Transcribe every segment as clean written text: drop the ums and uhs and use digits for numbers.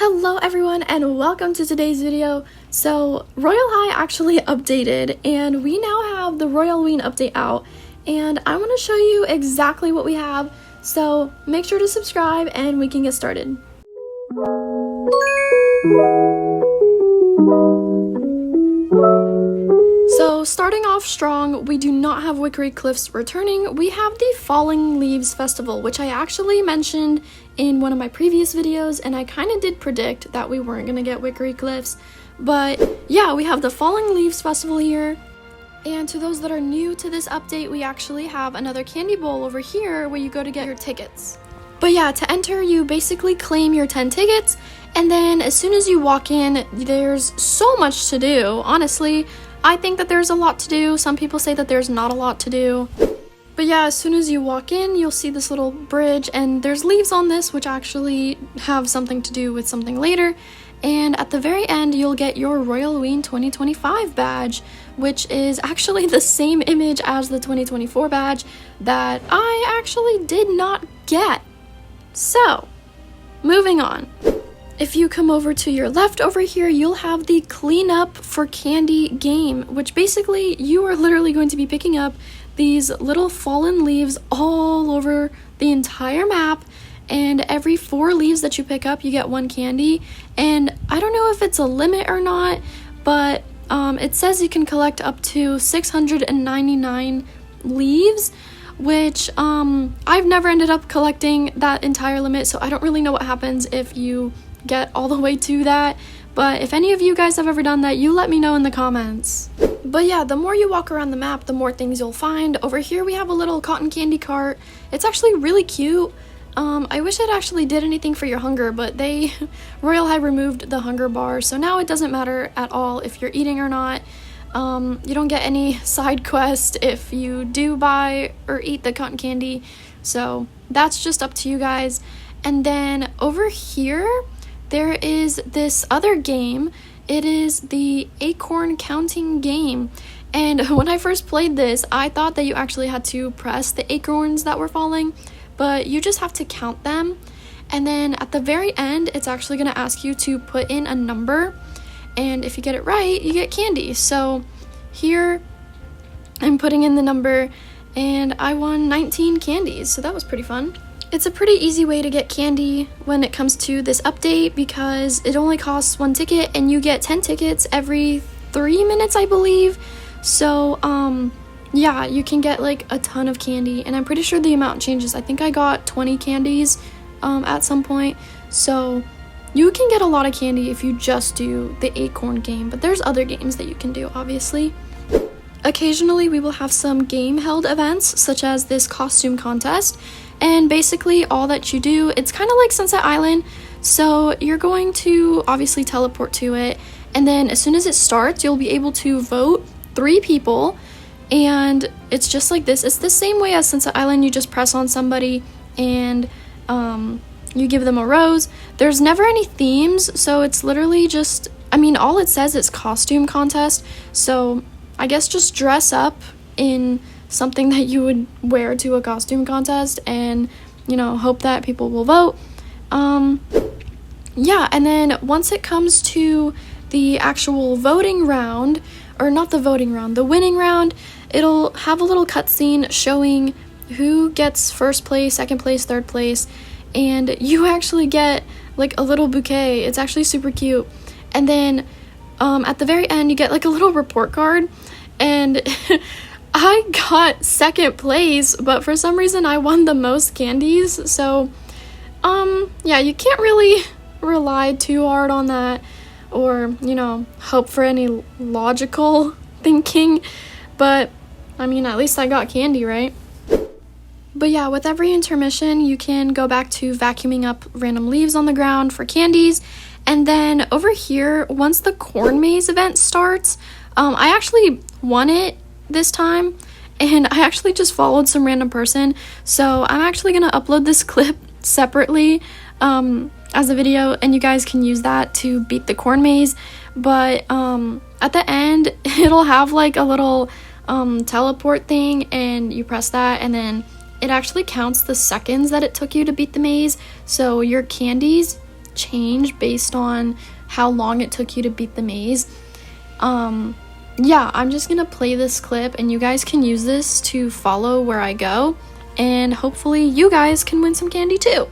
Hello everyone and welcome to today's video. So Royal High actually updated and we now have the ROYALLOWEEN update out and I want to show you exactly what we have, so make sure to subscribe and we can get started. So starting off strong, we do not have Wickery Cliffs returning. We have the Falling Leaves Festival, which I actually mentioned in one of my previous videos, and I kind of did predict that we weren't going to get Wickery Cliffs. But yeah, we have the Falling Leaves Festival here. And to those that are new to this update, we actually have another candy bowl over here where you go to get your tickets. But yeah, to enter, you basically claim your 10 tickets, and then as soon as you walk in, there's so much to do. Honestly, I think that there's a lot to do. Some people say that there's not a lot to do. But yeah, as soon as you walk in, you'll see this little bridge, and there's leaves on this, which actually have something to do with something later. And at the very end, you'll get your ROYALLOWEEN 2025 badge, which is actually the same image as the 2024 badge that I actually did not get. So, moving on. If you come over to your left over here, you'll have the Clean Up for Candy game, which basically you are literally going to be picking up these little fallen leaves all over the entire map, and every 4 leaves that you pick up, you get 1 candy. And I don't know if it's a limit or not, but it says you can collect up to 699 leaves, which I've never ended up collecting that entire limit, so I don't really know what happens if you get all the way to that. But if any of you guys have ever done that, you let me know in the comments. But yeah, the more you walk around the map, the more things you'll find. Over here we have a little cotton candy cart. It's actually really cute. I wish it actually did anything for your hunger, but Royal High removed the hunger bar, so now it doesn't matter at all if you're eating or not. You don't get any side quest if you do buy or eat the cotton candy, so that's just up to you guys. And then over here, there is this other game. It is the Acorn counting game. And when I first played this, I thought that you actually had to press the acorns that were falling, but you just have to count them. And then at the very end, it's actually going to ask you to put in a number. And if you get it right, you get candy. So here, I'm putting in the number, and I won 19 candies, so that was pretty fun. It's a pretty easy way to get candy when it comes to this update because it only costs 1 ticket and you get 10 tickets every 3 minutes, I believe. So, yeah, you can get like a ton of candy, and I'm pretty sure the amount changes. I think I got 20 candies at some point. So you can get a lot of candy if you just do the Acorn game, but there's other games that you can do, obviously. Occasionally, we will have some game-held events, such as this costume contest. And basically all that you do, it's kind of like Sunset Island, so you're going to obviously teleport to it, and then as soon as it starts, you'll be able to vote 3 people, and it's just like this. It's the same way as Sunset Island. You just press on somebody and you give them a rose. There's never any themes, so it's literally just, I mean, all it says is costume contest, so I guess just dress up in something that you would wear to a costume contest and, you know, hope that people will vote. Yeah, and then once it comes to the actual voting round, or not the voting round, the winning round, it'll have a little cutscene showing who gets first place, second place, third place, and you actually get like a little bouquet. It's actually super cute. And then at the very end, you get like a little report card, and I got second place, but for some reason I won the most candies, so yeah, you can't really rely too hard on that, or, you know, hope for any logical thinking, but I mean, at least I got candy, right? But yeah, with every intermission, you can go back to vacuuming up random leaves on the ground for candies. And then over here, once the corn maze event starts, I actually won it this time, and I actually just followed some random person, so I'm actually gonna upload this clip separately as a video, and you guys can use that to beat the corn maze. But at the end, it'll have like a little teleport thing, and you press that, and then it actually counts the seconds that it took you to beat the maze, so your candies change based on how long it took you to beat the maze. Yeah, I'm just gonna play this clip and you guys can use this to follow where I go, and hopefully you guys can win some candy too.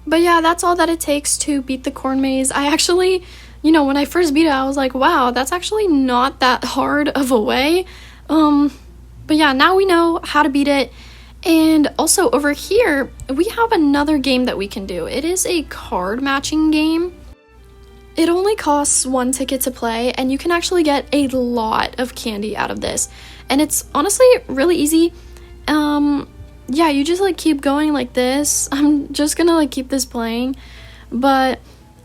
But yeah, that's all that it takes to beat the corn maze. I actually, you know, when I first beat it, I was like, wow, that's actually not that hard of a way. But yeah, now we know how to beat it. And also over here, we have another game that we can do. It is a card matching game. It only costs 1 ticket to play, and you can actually get a lot of candy out of this. And it's honestly really easy. Yeah, you just like keep going like this. I'm just gonna like keep this playing, but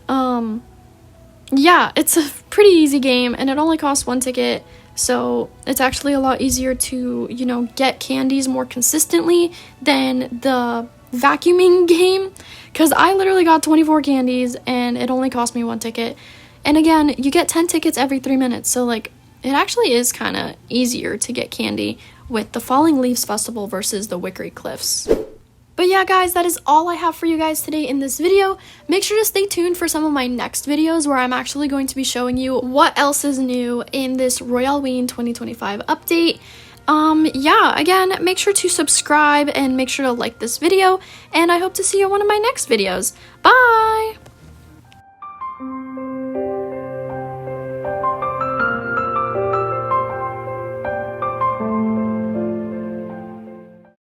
yeah, it's a pretty easy game and it only costs 1 ticket, so it's actually a lot easier to, you know, get candies more consistently than the vacuuming game, because I literally got 24 candies and it only cost me 1 ticket. And again, you get 10 tickets every 3 minutes, so like it actually is kind of easier to get candy with the Falling Leaves Festival versus the Wickery Cliffs. But yeah, guys, that is all I have for you guys today in this video. Make sure to stay tuned for some of my next videos where I'm actually going to be showing you what else is new in this ROYALLOWEEN 2025 update. Yeah, again, make sure to subscribe and make sure to like this video, and I hope to see you in one of my next videos. Bye!